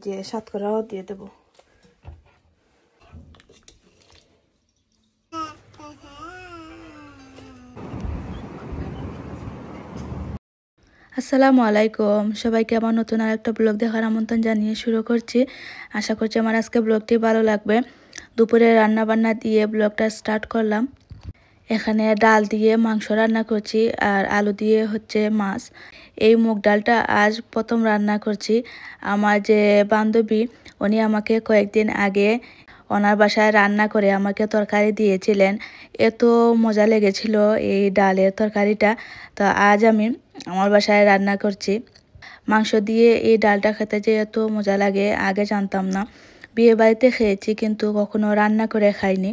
যে শতকরাও দিয়ে দেব। আসসালামু আলাইকুম, সবাইকে আমার নতুন আরেকটা ব্লগ দেখার আমন্ত্রণ জানিয়ে শুরু করছি। আশা করছি আমার আজকে ব্লগটি ভালো লাগবে। দুপুরে রান্না বান্না দিয়ে ব্লগটা স্টার্ট করলাম। এখানে ডাল দিয়ে মাংস রান্না করছি আর আলু দিয়ে হচ্ছে মাছ। এই মুগ ডালটা আজ প্রথম রান্না করছি। আমার যে বান্ধবী উনি আমাকে কয়েকদিন আগে ওনার বাসায় রান্না করে আমাকে তরকারি দিয়েছিলেন। এত মজা লেগেছিল এই ডালের তরকারিটা। তো আজ আমি আমার বাসায় রান্না করছি। মাংস দিয়ে এই ডালটা খেতে যে এত মজা লাগে আগে জানতাম না। বিয়ে বাড়িতে খেয়েছি কিন্তু কখনো রান্না করে খাইনি।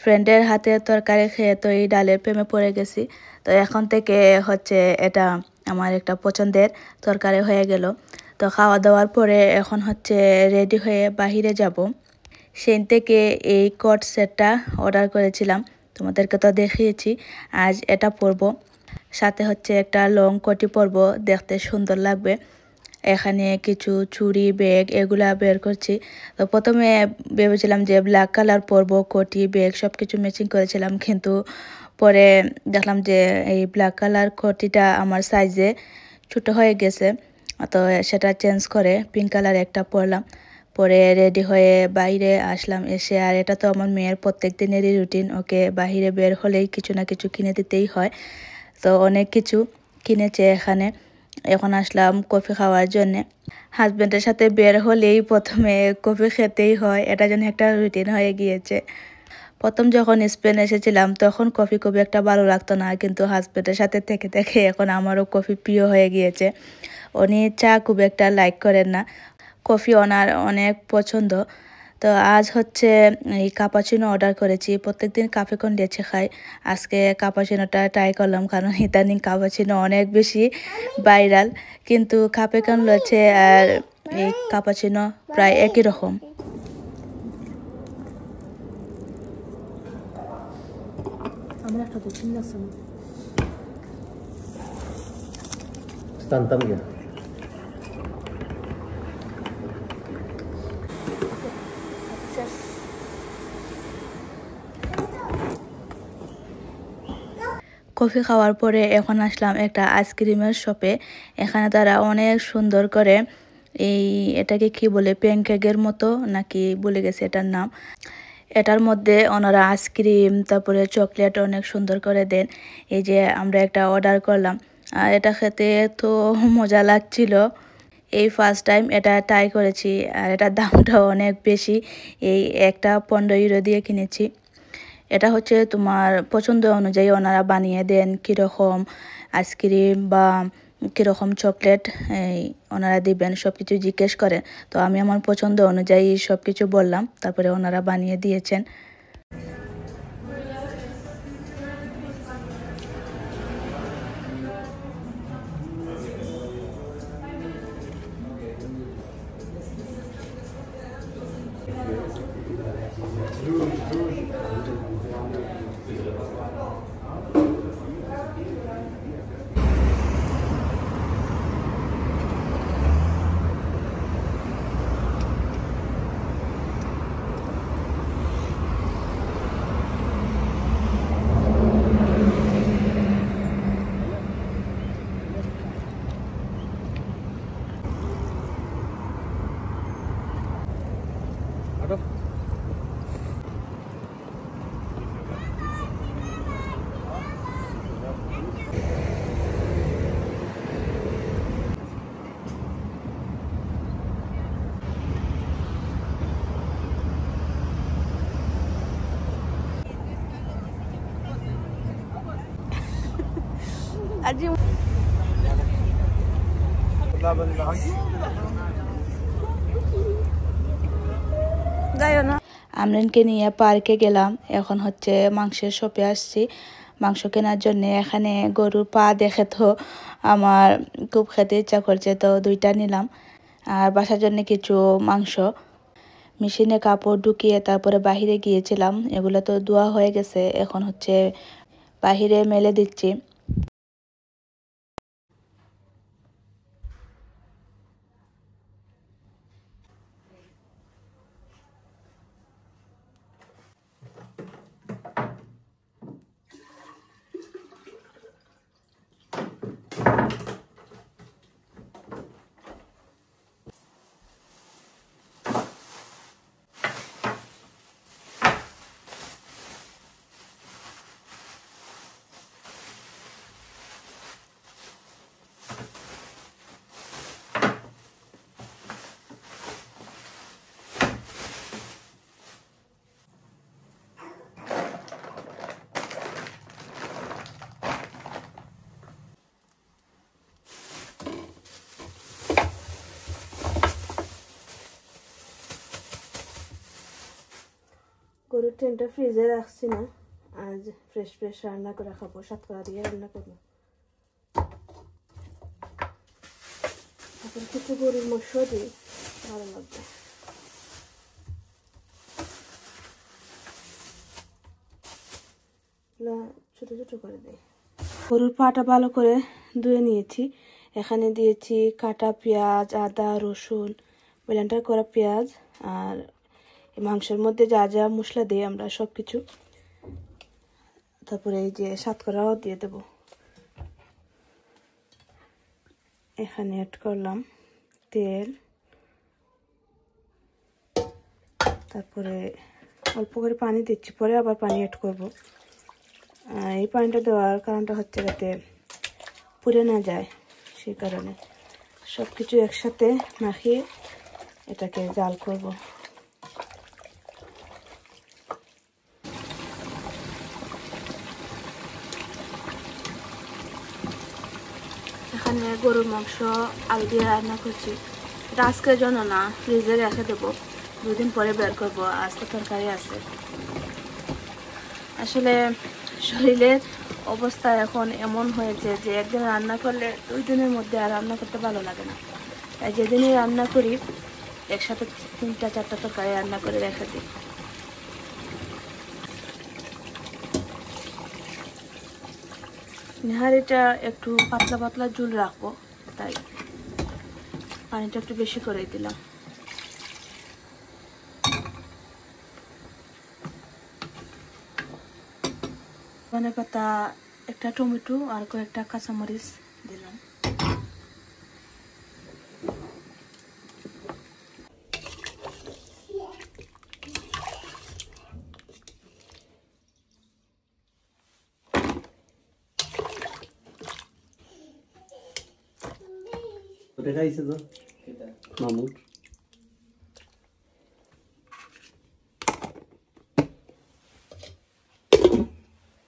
ফ্রেন্ডের হাতে তরকারি খেয়ে তো এই ডালের প্রেমে পড়ে গেছি। তো এখন থেকে হচ্ছে এটা আমার একটা পছন্দের তরকারি হয়ে গেল। তো খাওয়া দাওয়ার পরে এখন হচ্ছে রেডি হয়ে বাহিরে যাব। সেই থেকে এই কোট সেটটা অর্ডার করেছিলাম, তোমাদেরকে তো দেখিয়েছি। আজ এটা পরবো, সাথে হচ্ছে একটা লং কোটি পরবো, দেখতে সুন্দর লাগবে। এখানে কিছু চুড়ি ব্যাগ এগুলা বের করছি। তো প্রথমে ভেবেছিলাম যে ব্ল্যাক কালার পরবো, কোটি ব্যাগ সব কিছু ম্যাচিং করেছিলাম, কিন্তু পরে দেখলাম যে এই ব্ল্যাক কালার কোটিটা আমার সাইজে ছোট হয়ে গেছে। তো সেটা চেঞ্জ করে পিঙ্ক কালার একটা পরলাম। পরে রেডি হয়ে বাইরে আসলাম। এসে আর এটা তো আমার মেয়ের প্রত্যেক দিনেরই রুটিন, ওকে বাইরে বের হলেই কিছু না কিছু কিনে দিতেই হয়। তো অনেক কিছু কিনেছে এখানে। এখন আসলাম কফি খাওয়ার জন্যে। হাজব্যান্ডের সাথে বের হলেই প্রথমে কফি খেতেই হয়, এটা যেন একটা রুটিন হয়ে গিয়েছে। প্রথম যখন স্পেন এসেছিলাম তখন কফি খুব একটা ভালো লাগতো না, কিন্তু হাজব্যান্ডের সাথে থেকে থেকে এখন আমারও কফি প্রিয় হয়ে গিয়েছে। উনি চা খুব একটা লাইক করেন না, কফি ওনার অনেক পছন্দ। তো আজ হচ্ছে এই কাপাচিনো অর্ডার করেছি। প্রত্যেকদিন কাফে কোন লেচে খাই, আজকে কাপাচিনোটা ট্রাই করলাম, কারণ ইদানিং কাপাচিনো অনেক বেশি ভাইরাল। কিন্তু কাপে কোন লেচে আর এই কাপাচিনো প্রায় একই রকম। কফি খাওয়ার পরে এখন আসলাম একটা আইসক্রিমের শপে। এখানে তারা অনেক সুন্দর করে এটাকে কি বলে, প্যানকেকের মতো নাকি ভুলে গেছে এটার নাম। এটার মধ্যে ওনারা আইসক্রিম তারপরে চকলেট অনেক সুন্দর করে দেন। এই যে আমরা একটা অর্ডার করলাম, আর এটা খেতে তো মজা লাগছিল। এই ফার্স্ট টাইম এটা ট্রাই করেছি, আর এটার দামটাও অনেক বেশি। এই একটা 15 ইউরো দিয়ে কিনেছি। এটা হচ্ছে তোমার পছন্দ অনুযায়ী ওনারা বানিয়ে দেন, কীরকম আইসক্রিম বা কীরকম চকলেট ওনারা দিবেন সব কিছু জিজ্ঞেস করেন। তো আমি আমার পছন্দ অনুযায়ী সব কিছু বললাম, তারপরে ওনারা বানিয়ে দিয়েছেন। আমরিনকে নিয়ে পার্কে গেলাম। এখন হচ্ছে মাংসের শপে আসছি মাংস কেনার জন্য। এখানে গরুর পা দেখে তো আমার খুব খেতে ইচ্ছা করছে, তো 2টা নিলাম। আর বাসার জন্য কিছু মাংস মেশিনে কাপড় ঢুকিয়ে তারপরে বাহিরে গিয়েছিলাম, এগুলো তো ধোয়া হয়ে গেছে, এখন হচ্ছে বাহিরে মেলে দিচ্ছি। ট্রেনটা ফ্রিজে রাখছি না, আজ ফ্রেশ ফ্রেশ রান্না করে খাবো, সাতকরা দিয়ে রান্না করবো। এখন কিছু গরুর মাংস দিই, ভালো লাগবে। ছোট ছোট করে দিই। গরুর পাটা ভালো করে ধুয়ে নিয়েছি। এখানে দিয়েছি কাটা পেঁয়াজ, আদা, রসুন, ব্লেন্ডার করা পেঁয়াজ, আর মাংসের মধ্যে যা যা মশলা দিই আমরা সব কিছু। তারপরে এই যে সাতকরাও দিয়ে দেব। এখানে অ্যাড করলাম তেল, তারপরে অল্প করে পানি দিচ্ছি, পরে আবার পানি অ্যাড করব। এই পানিটা দেওয়ার কারণটা হচ্ছে যাতে পুড়ে না যায়, সেই কারণে সব কিছু একসাথে মাখিয়ে এটাকে জাল করব। এখানে গরুর মাংস আলু দিয়ে রান্না করছি। এটা আজকের জন্য না, ফ্রিজে রেখে দেবো, 2 দিন পরে বের করবো। আজকে তরকারি আছে। আসলে শরীরের অবস্থা এখন এমন হয়েছে যে একদিন রান্না করলে 2 দিনের মধ্যে আর রান্না করতে ভালো লাগে না। তাই যেদিনই রান্না করি একসাথে 3-4টা তরকারি রান্না করে রেখে দিই। নিহারিটা একটু পাতলা পাতলা ঝোল রাখবো, তাই পানিটা একটু বেশি করে দিলাম। ধনে পাতা, একটা টমেটো আর কয়েকটা কাঁচামরিচ দিলাম। ওটা খাইছে তো মামুর